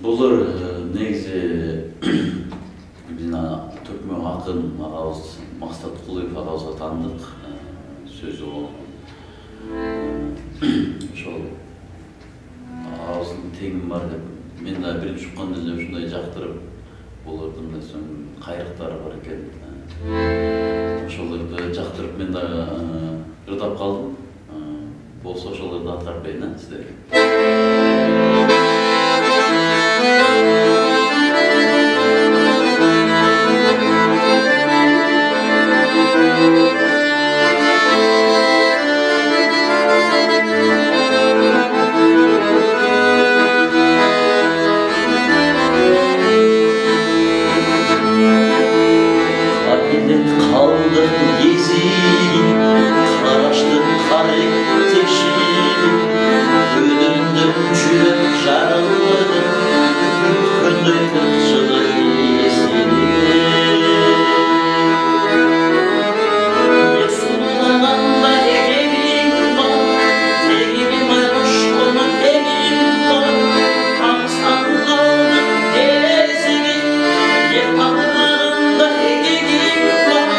Булар негизи биздин түркмөн акын агабыз Максат Кулуев агабызга таандык сөзү болот. Ошол агабыздын теңим бар деп мен да биринчи укканда эле ушундай жактырып, булардын да соң кайрыктары бар экен. Ошолорду жактырып мен да ырдап калдым. Болсо ошолорду аткарып берейин сиздерге. Kaldım geziyim, karıştım karık teşiyim, ödümdüm çürük jarıldım, kündüydüm çılır esini. Yasunlağanda evim var, tegimi varmış onu evim var, Kamıştan kaldım geziyim, yapanlarında egegim var.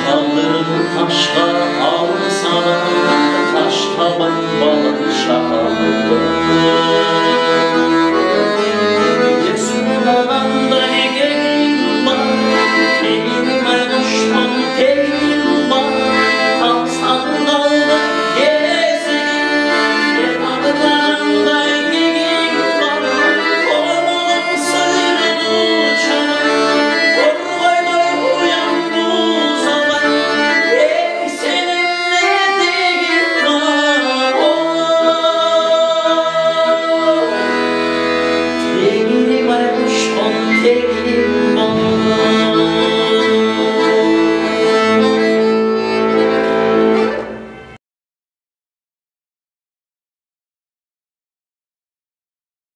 Kaldırın taşlar